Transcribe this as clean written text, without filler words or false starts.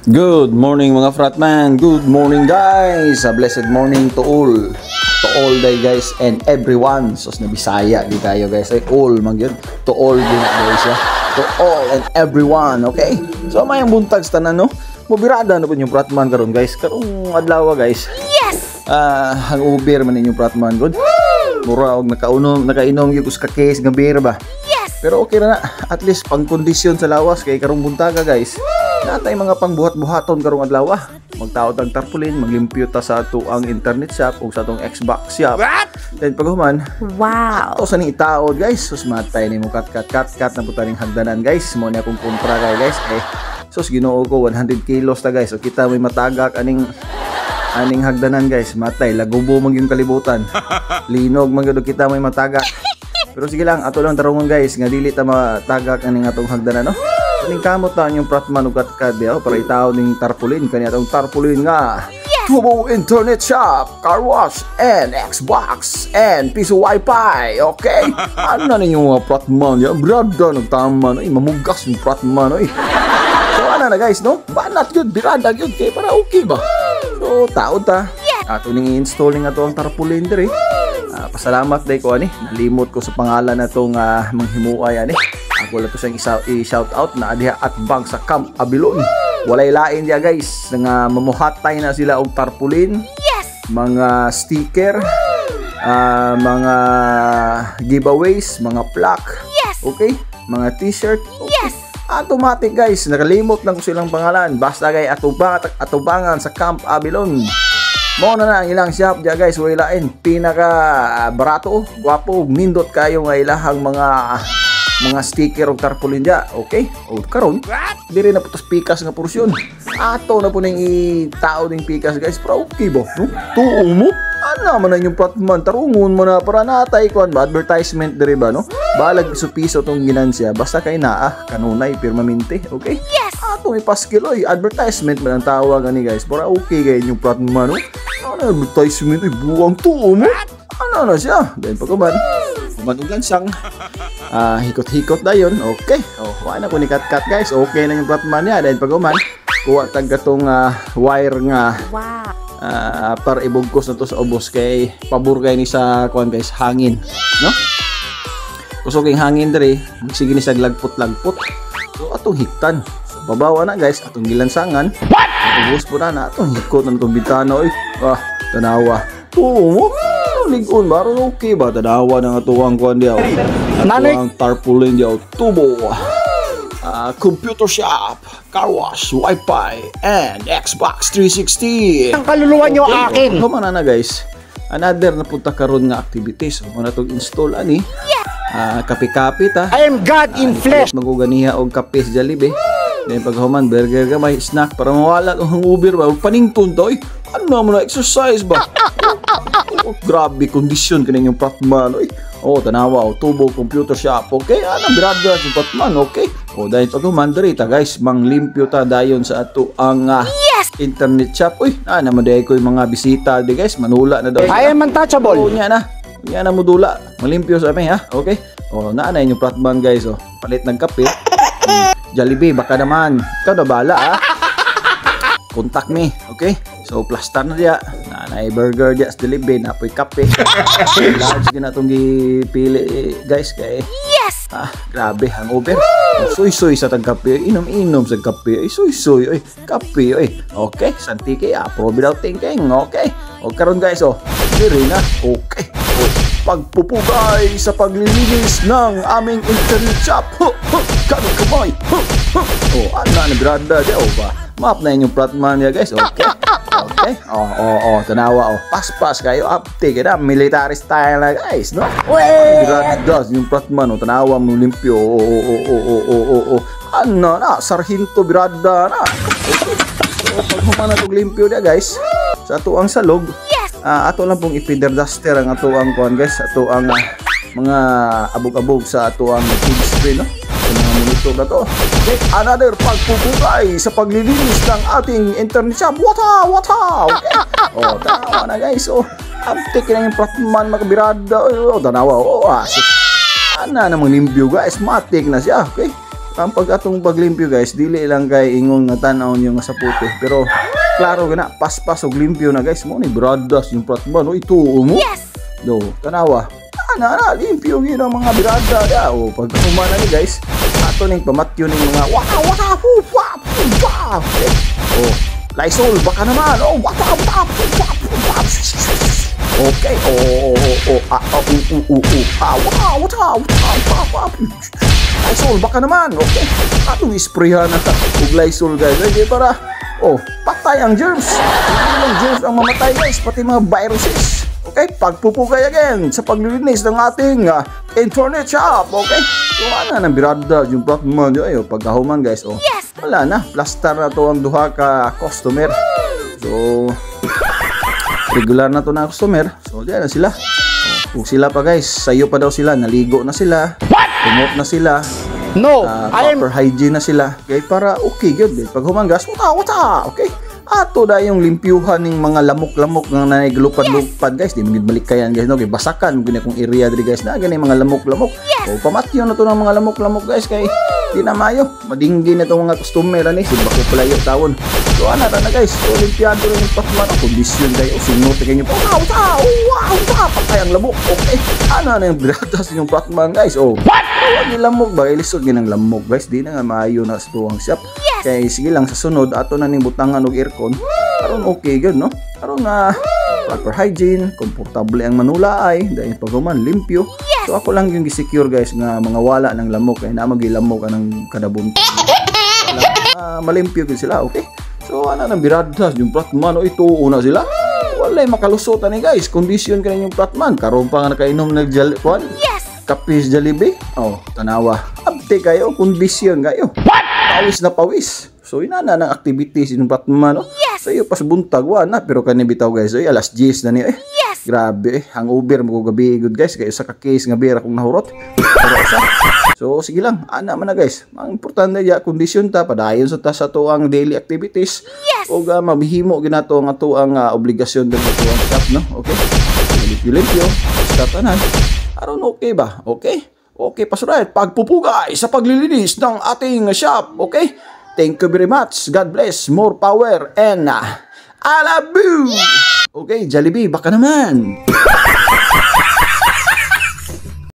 Good morning mga fratman. Good morning guys. A blessed morning to all. To all day guys and everyone. Sos na Bisaya di tayo guys. Ay all man yun. To all din guys ya. To all and everyone. Okay? So mayang buntag sa tanan no. Mubirada na po yung fratman karon guys. Karong adlaw guys. Yes! Ang uber man inyong fratman good. Mura og nakainom gyud us ka case nga beer ba. Pero okay na at least pang kondisyon sa lawas kay karong buntaga guys. Natay mga pangbuhat-buhaton karong adlaw. Magtaod ang tarpaulin, maglimpyo ta sa ato ang internet shop o sa atong Xbox shop. Then paghuman, Wow! ato sa ni itaod guys. Sus matay ni mo kat na puta ning hagdanan guys. Mo ni akong kontra kay guys. Sus Ginoo ko 100 kilos ta guys. So kita may matagak aning hagdanan guys. Matay lagubo man yung kalibutan. Linog man gyud kita may matagak. Pero sige lang, ato lang tarungon guys, nga dili ta matagak aning atong hagdanan no. Kaning kamot ta yung fratman ug katkad para itaw ning tarpaulin kani atong tarpaulin nga. Tubo internet shop, car wash and Xbox and piso wifi. Okay? Ano na ninyo mga fratman ya? Brada nagtama no, mamugas yung fratman no. So ano na guys no? Banat yun, birada yun kay para okay ba? So taod ta. Ato ning i-install ning ato ang tarpaulin diri. Pasalamat day ko ani, nalimot ko sa pangalan na itong manghimuay ani. Ako lang to siyang i-shout out na adiha at bang sa Camp Abilon. Walay lain dia guys, nga mamuhatay na sila og tarpaulin. Mga sticker, mga giveaways, mga plaque. Okay? Mga t-shirt. Okay. Automatic guys, nakalimot lang ko silang pangalan. Basta guys atubangan sa Camp Abilon. Mo na ang ilang shop dia guys, walain pinaka barato, gwapo, nindot kayo nga ilahang mga sticker og tarpaulin dia. Okay? O karon, diri na putos pikas nga porsyon. Ato na po ning itao ning pikas guys, pero okay ba? No? Tuo mo? Ano man yung fratman, tarungon mo na para natay kuan ba advertisement diri ba no? Balag piso-piso tong ginansya basta kay naa kanunay pirmamente, okay? Ato may paskiloy, advertisement man ang tawag ani guys. Para okay kay yung fratman no? Ano advertisement ay buwang tuo mo? Ano na siya? Then pagkuman ugan siyang hikot-hikot dayon. Okay. Wala na ko ni kat guys. Okay na yung fratman niya. Then pagkuman kuha tag katong wire nga. Wow. Para ibugkos na to sa ubos kay pabor kay ni sa kuan guys hangin no kusog king hangin diri magsige ni sa lagpot so atong hiktan so babawa na guys atong gilansangan ubos po na atong hikot na itong bitana oy tanawa mo ligon baron okay ba tanawa na nga tuwang kuan diaw ang tarpaulin diaw tubo computer shop, car wash, wifi, and Xbox 360. Ang kaluluwa nyo akin. Kumana na guys. Another na punta karon nga activities. Muna itong install ani. Kape-kape ta. I am God in flesh. Maguganiha og kape sa Jollibee. Then paghuman burger ka may snack para mawala ang hangover ba. Panington to. Ano mo na exercise ba? Grabe kondisyon kaning yung fratman. Tanawa tubo computer shop. Okay, birada yung fratman. Okay. Dahil paghuman diri ta guys, manglimpyo ta dayon sa ato ang internet shop. Naman dahil ko yung mga bisita di guys, manula na daw. I am untouchable. Nya na mudula. Malimpyo sa amin ha. Okay. Naanay yung fratman guys. Palit ng kape. Jollibee baka naman. Ikaw na bala ha. Contact me. Okay. So plaster na dia. Nanay burger dia sa Jollibee, napoy kape. Large din atong gipili guys kay. Grabe hangover. Soy sa tag kape, inom sa kape. Soy kape. Okay, santike approve daw thinking. Okay. Karon guys diri na. Okay. Pagpupugay sa paglilinis ng aming internet shop. Kami kamay. Ano na brada dia ba? Map na inyong fratman niya guys. Okay. Okay. Tanawa Paspas kayo uptake na military style na guys, no? Grabe yung fratman tanawa mo limpyo. Ano na sarhinto birada na. So pag humana tog limpyo dia guys sa ato ang salog. Ato lang pong i-feeder duster ang ato ang kuan guys, ato ang mga abog-abog sa ato ang food spray no. Mga minuto na to. Okay, another pagpupugay sa paglilinis ng ating internet shop. Wata! Okay. Tanawa na guys. Uptake na yung fratman makabirada. Tanawa. Ana namang limpyo guys. Matik na siya. Okay. ang pag-atong paglimpyo guys, dili lang kay ingong natanawon yung sa puti. Pero klaro gana, paspas og limpyo na guys. Mo ni bradas yung pratman, no ituo mo. Yes. Do, tanawa. Ana, limpyo gyud ang mga birada ya. O pag humana ni guys, ato ning pamatyo ning mga waka waka fupa. Oh, Lysol baka naman. Oh, waka waka fupa. Okay. Lysol baka naman. Okay. Atong isprayhan na og Lysol guys. Ay para patay ang germs. Hindi lang germs ang mamatay guys, pati mga viruses. Okay, pagpupugay again sa paglilinis ng ating internet shop. Okay? So ana nang birada yung pratman ayo pagkahuman guys. Oh. Yes. Wala na, plaster na to ang duha ka customer. So regular na to na customer. So diyan na sila. Kung sila pa guys, sayo pa daw sila, naligo na sila. Tumot na sila. No, proper hygiene na sila. Kaya para okay good. Pag humangas, wata. Okay? Ato da yung limpyuhan ng mga lamok-lamok nga nanaglupad-lupad guys. Di magid malikayan guys, no? Kay basakan gani kung area diri guys na gani mga lamok-lamok. O pamatyo na to ng mga lamok-lamok guys kay di na mayo. Madinggi na tong mga customer ani, sila ko pala yung tawon. So ana na guys, so limpyado rin yung patman kondisyon kayo. Sinot kayo. Wow, patay ang lamok. Okay. Ana na yung bradas yung patman guys. Oh. What? Wag ni lamok ba ilisod ginang lamok guys. Di na nga maayo na sa tuwang shop. Kay sige lang sa sunod ato na ning butangan og aircon. Karon okay gyud no. Karon na proper hygiene, komportable ang manulaay, dahil paghuman limpyo. So ako lang yung gi-secure guys nga mga wala ng lamok kay na magilamok anang kada bunta. Malimpyo gyud sila, okay? So ana nang biradas yung pratman o ito una sila. Walay makalusotan ni guys. Kondisyon ka yung pratman. Karon pa nga nakainom ng kwan. Kapis Jollibee. Oh, tanawa. Abte kayo, kondisyon kayo. Pawis na pawis. So inana ng activities yung pratman, no? So iyo pas buntag na pero kani bitaw guys. So alas 10 na ni Grabe hangover mo gabi good guys kay sa ka case nga bira kung nahurot. So sige lang, ana man na guys. Ang importante ya kondisyon ta padayon sa to ang daily activities. O mabihimo ginato ang ato ang obligasyon sa to ang shop, no? Okay? Limpyo, stop tanan. Aron okay ba? Okay? Okay, pasurait. Pagpupugay sa paglilinis ng ating shop. Okay? Thank you very much. God bless. More power and alabu. Okay, Jollibee, baka naman.